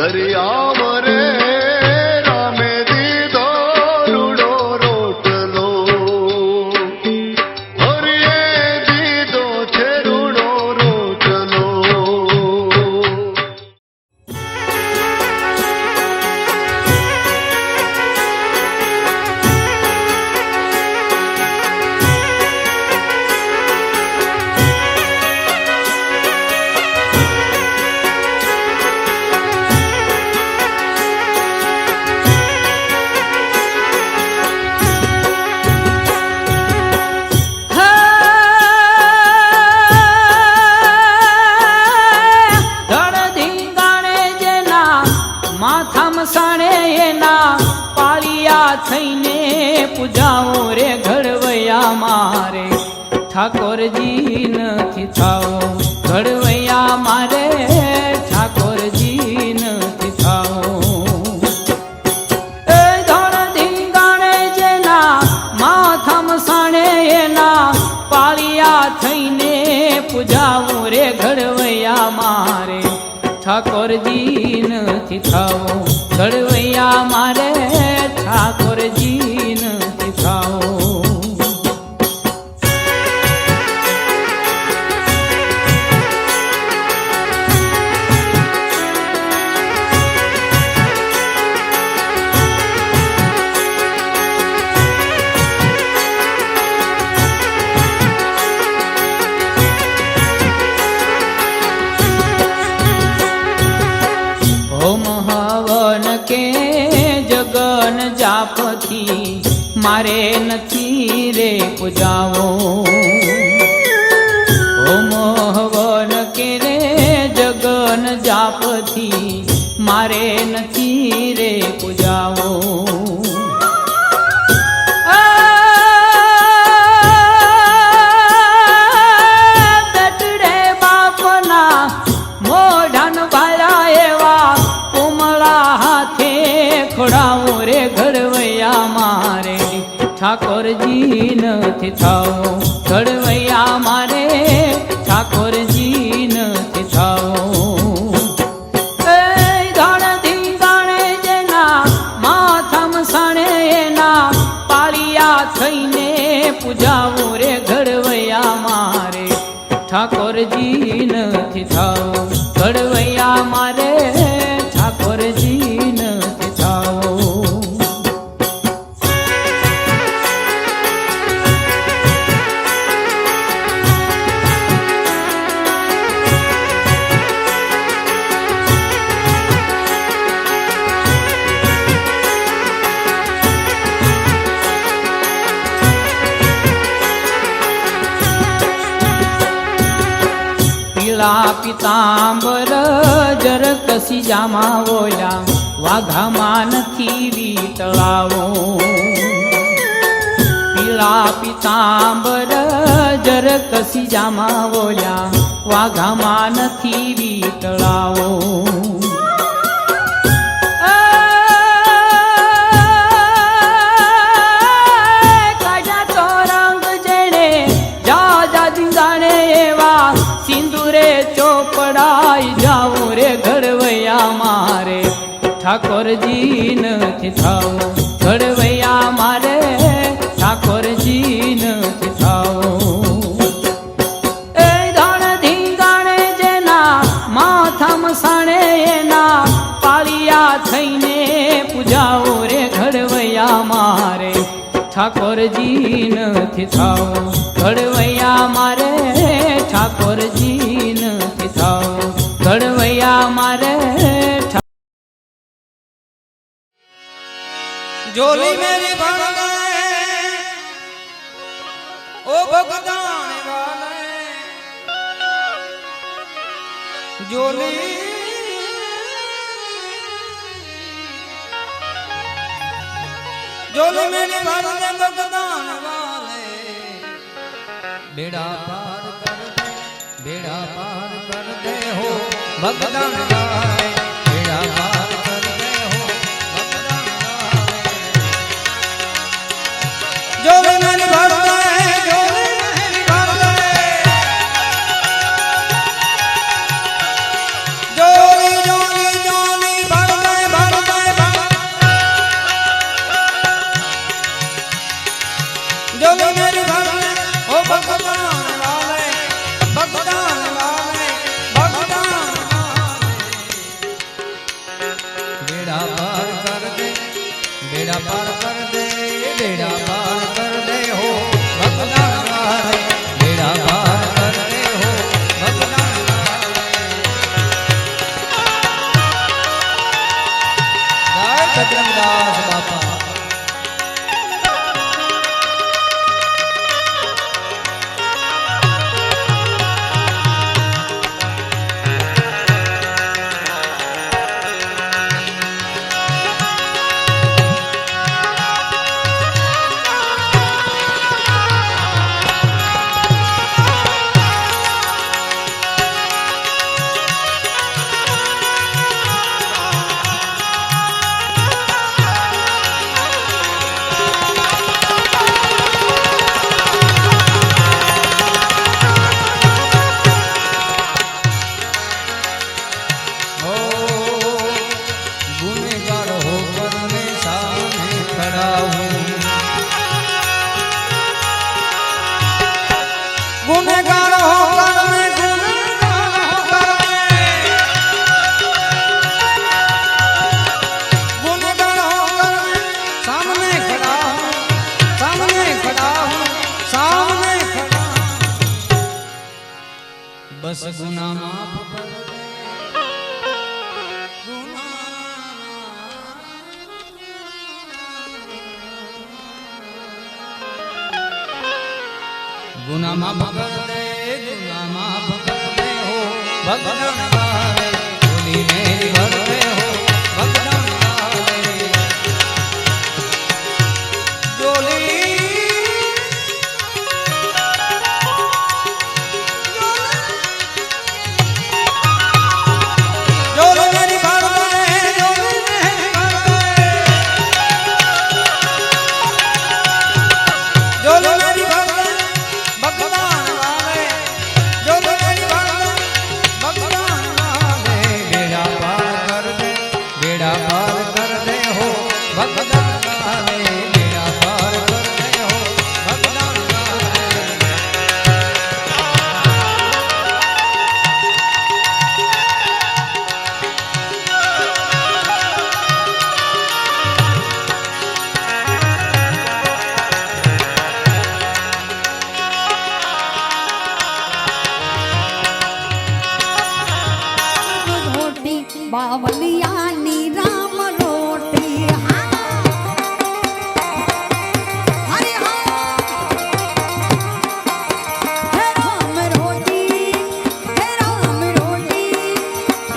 દરિયા મરે રામે દીધો રૂડો રોટલો, હરિએ દીધો છે રૂડો રોટલો. થઈને પૂજાઓ રે ઘડવૈયા મારે ઠાકોરજી નથી થાઓ, ઘડવૈયા મારે ઠાકોરજી નથી થાઓ. એ ધણ ધીંગાણે જેના માથામાં સાણે એના પાળિયા થઈને પૂજાઓ રે ઘડવૈયા મારે ઠાકોરજી નથી થાઓ, ઘડવૈયા મારે ઠાકોરજી નથી થાઓ. હોમ હવન કે જગન જાપથી મારે નથી રે પૂજાવો, હોમ હવન કે રે જગન જાપથી મારે નથી રે પૂજાવો. તટડે બાપના મોઢાન ભાળા એવા હાથે ખોડાવો રે ઘડવૈયા મારે ઠાકોરજી નથી થાઓ, ઘડવૈયા મારે ઠાકોરજી નથી થાઓ. એ ધણ ધીંગાણે જેના માથામાં સાણે એના પાળિયા થઈને પૂજાવો રે ઘડવૈયા મારે ઠાકોરજી નથી થાઓ, ઘડવૈયા મારે ઠાકોરજી નથી થાઓ. પીળા પિતાંબર જર કસી જામા ઓલા વાઘામાં નથી વીતળાવો, પીળા પિતાંબર જર કસી જામા ઓલા વાઘામાં નથી વીતળાવો. કાજા તો રંગ જેણે જા જા ધીંગાણે એવા સિંદુરે ચોપડાઈ જાઓ રે ઘડવૈયા મારે ઠાકોરજી નથી થાઓ, ઘડવૈયા મારે ઠાકોરજી નથી થાઓ. એ ધણ ધીંગાણે જેના માથામાં સાણે એના પાળિયા થઈને પૂજાઓ રે ઘડવૈયા મારે ઠાકોરજી નથી થાઓ, ઘડવૈયા મારે ઠાકોરજી નથી થાઓ, ઘડવૈયા મારે. જોલી મેરી ભણ ગए ओ भगदान वाले, जोली जोली मेरी भण गए भगदान वाले, बेड़ा पार कर दे, बेड़ा पार कर दे हो भगदान वाले, बेड़ा पार कर दे हो भगदान वाले. जोली मेरी भण गए, जोली मेरी भण गए, जोली जोली जोली भण बेड़ा पार कर दे बेड़ा पार कर दे हो भगदान वाले बेड़ा पार कर दे हो भगदान वाले जय बजरंगदास बापा बस गुना माफ कर दे गुना माफ कर दे गुना माफ कर दे हो भगवान वाले झोली मेरी भर दे हो भगवान वाले झोली बावलियानी राम रोटी हरे हे राम रोटी हे राम रोटी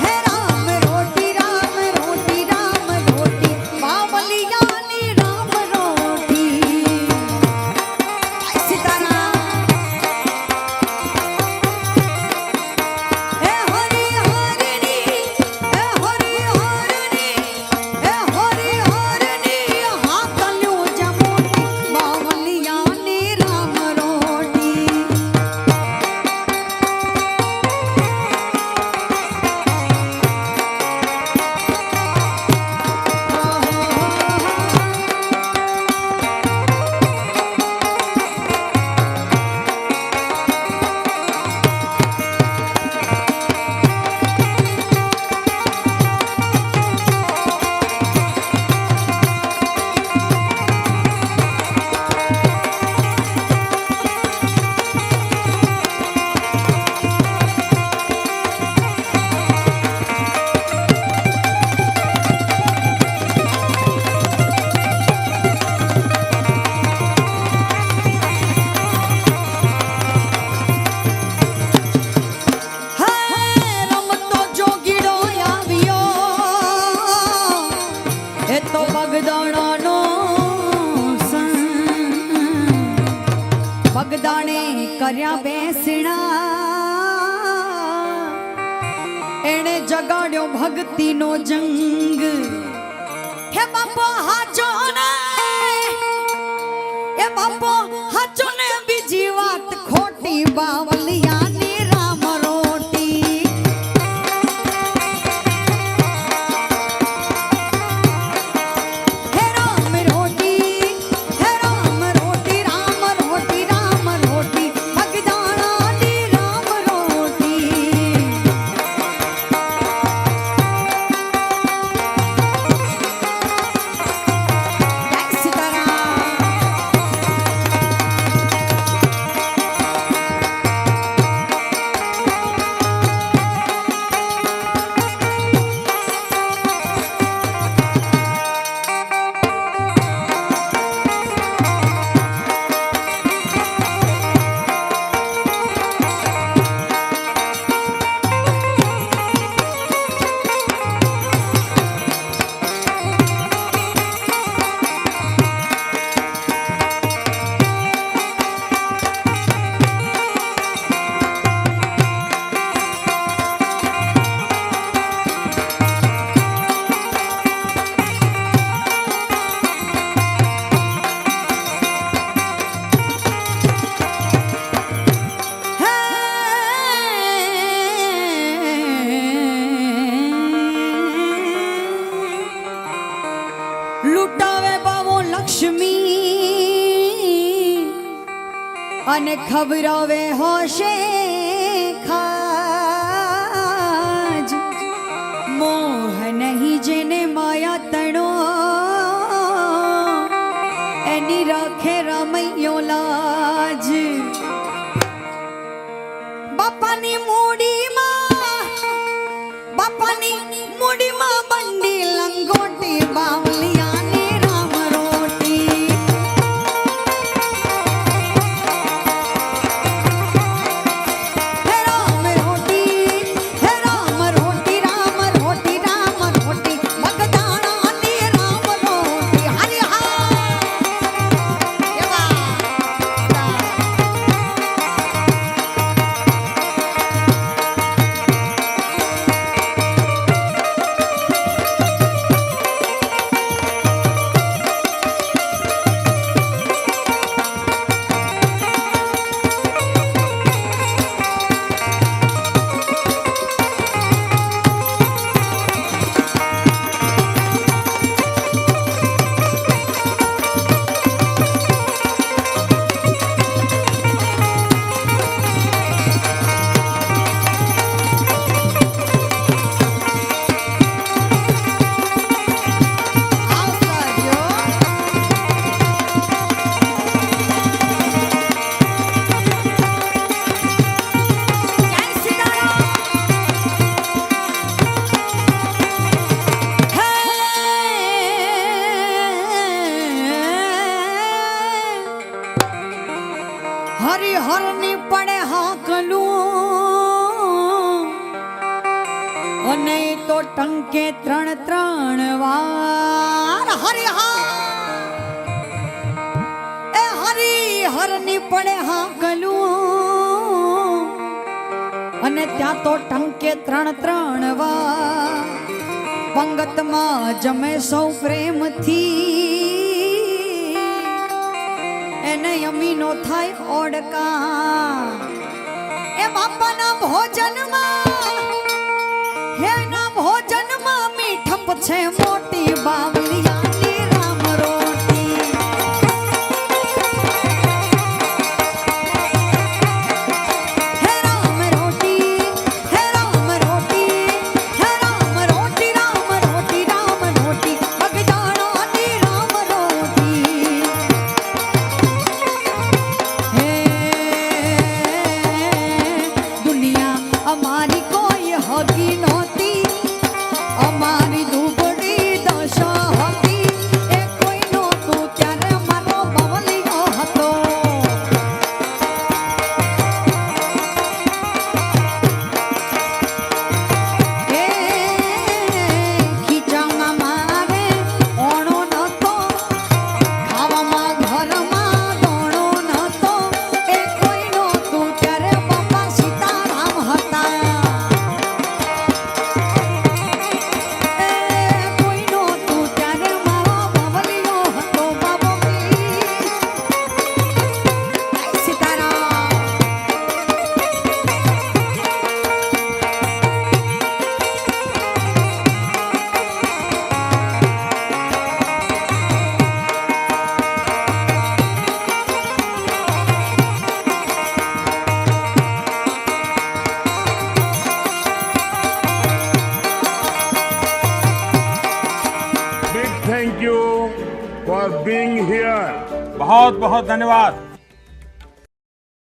हे राम रोटी राम रोटी राम रोटी बावलियानी राम रोटी सीताराम हे हरि हरिणी બગદાણે કર્યા બેસણા એણે જગાડ્યો ભક્તિનો જંગ હે બાપો હાચો ને એ બાપો હાચો ને બીજી વાત ખોટી બાવલિયાની રામ રોટી લક્ષ્મી અને ખબરાવે હોશે ખાજ મોહ નહીં જેને માયા તણો એની રાખે રામૈયો લાજ બાપાની મૂડીમાં બંડી લંગોટી બાવલિયાની રામ રોટી હે રામ રોટી હે રામ રોટી રામ રોટી રામ રોટી મગદાણાની રામ રોટી હરી હા એવા હરિહરની પડે હાકલું અને તો ટંકે 3 વાર હરિહર એ હરિહરની પડે હાકલું અને ત્યાં તો ટંકે 3 વાર પંગતમાં જમે સૌ પ્રેમથી એને યમીનો થાય ઓડકા એ બાપાના ભોજનમાં એના ભોજનમાં મીઠપ છે મોટી બાવલિયાની રામ રોટી હે રામ રોટી હે રામ રોટી હે રામ રોટી રામ રોટી રામ રોટી બગદાણાની રામ રોટી દુનિયા અમારી કોઈ હકી નહોતી અમારી દુબળી દશા હતી એ કોઈ નહોતું ત્યારે મારો બવલિયો હતો એ ખીચામાં મારે ઓણો નહોતો ખાવામાં ઘરમાં દોણો નહોતો એ કોઈ નહોતું ત્યારે બાપા સીતારામ હતા એ કોઈ નહોતું ત્યારે મારો બવલિયો હતો બાબો Sitaram Big thank you for being here. बहुत बहुत धन्यवाद।